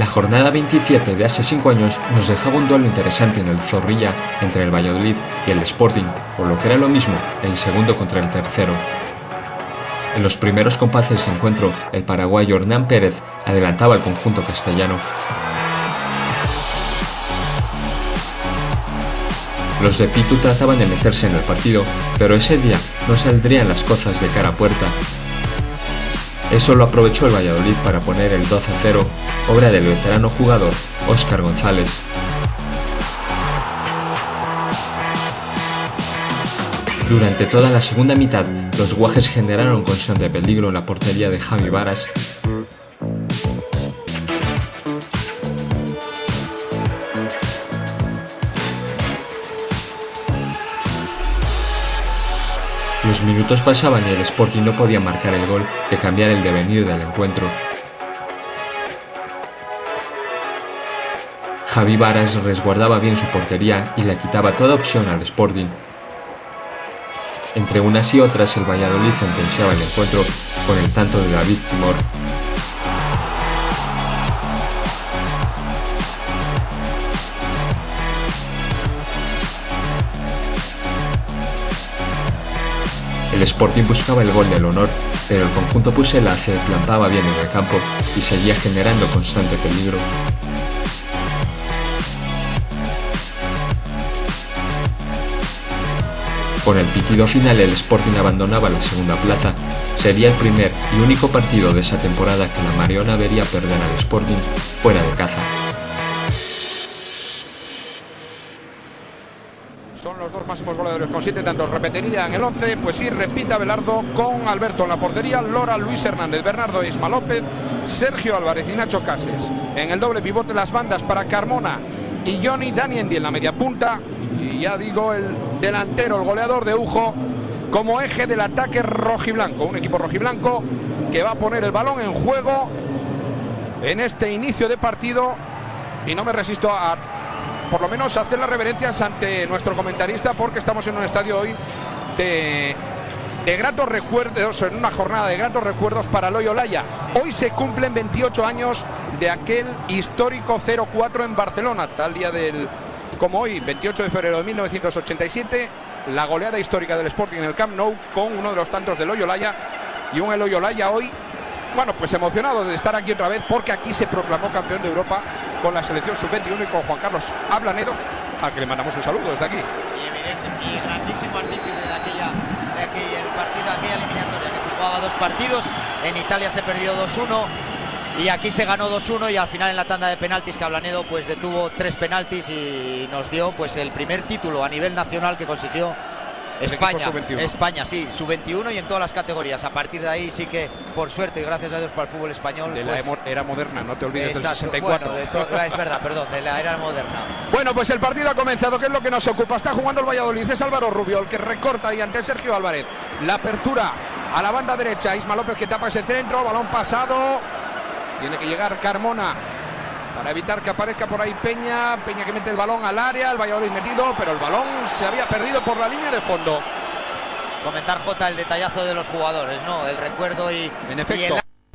La jornada 27 de hace 5 años nos dejaba un duelo interesante en el Zorrilla entre el Valladolid y el Sporting, o lo que era lo mismo, el segundo contra el tercero. En los primeros compases de encuentro, el paraguayo Hernán Pérez adelantaba al conjunto castellano. Los de Pitu trataban de meterse en el partido, pero ese día no saldrían las cosas de cara a puerta. Eso lo aprovechó el Valladolid para poner el 2-0, obra del veterano jugador Óscar González. Durante toda la segunda mitad, los guajes generaron constante peligro en la portería de Javi Varas. Los minutos pasaban y el Sporting no podía marcar el gol que cambiara el devenir del encuentro. Javi Varas resguardaba bien su portería y le quitaba toda opción al Sporting. Entre unas y otras, el Valladolid sentenciaba el encuentro con el tanto de David Timor. El Sporting buscaba el gol del honor, pero el conjunto pusela se plantaba bien en el campo y seguía generando constante peligro. Con el pitido final, el Sporting abandonaba la segunda plaza. Sería el primer y único partido de esa temporada que la Mariona vería perder al Sporting fuera de casa. Son los dos máximos goleadores con 7 tantos. Repetirían el 11, pues sí, repita Abelardo con Alberto en la portería, Lora, Luis Hernández, Bernardo Isma López, Sergio Álvarez y Nacho Cases. En el doble pivote las bandas para Carmona y Johnny, Dani Endi en la media punta. Y ya digo, el delantero, el goleador de Ujo, como eje del ataque rojiblanco. Un equipo rojiblanco que va a poner el balón en juego en este inicio de partido. Y no me resisto a, por lo menos, hacer las reverencias ante nuestro comentarista, porque estamos en un estadio hoy de gratos recuerdos, en una jornada de gratos recuerdos para Loyo Olaya. Hoy se cumplen 28 años de aquel histórico 0-4 en Barcelona, tal día como hoy, 28 de febrero de 1987, la goleada histórica del Sporting en el Camp Nou, con uno de los tantos de Loyo Olaya, y un Loyo Olaya hoy, bueno, pues emocionado de estar aquí otra vez, porque aquí se proclamó campeón de Europa con la selección sub-21 y con Juan Carlos Ablanedo, al que le mandamos un saludo desde aquí. Y evidente, y grandísimo artífice de aquel partido, aquella eliminatoria, que se jugaba 2 partidos, en Italia se perdió 2-1, y aquí se ganó 2-1, y al final en la tanda de penaltis que Ablanedo pues detuvo 3 penaltis y nos dio pues el primer título a nivel nacional que consiguió España, sí, sub-21 y en todas las categorías. A partir de ahí sí que, por suerte y gracias a Dios para el fútbol español, de pues, la era moderna, no te olvides del 64. Bueno, es verdad, perdón, de la era moderna. Bueno, pues el partido ha comenzado, que es lo que nos ocupa. Está jugando el Valladolid, es Álvaro Rubio el que recorta ahí ante Sergio Álvarez. La apertura a la banda derecha, Isma López que tapa ese centro, balón pasado. Tiene que llegar Carmona para evitar que aparezca por ahí Peña que mete el balón al área, el Valladolid metido, pero el balón se había perdido por la línea de fondo. Comentar, Jota, el detallazo de los jugadores, ¿no? El recuerdo y en efecto.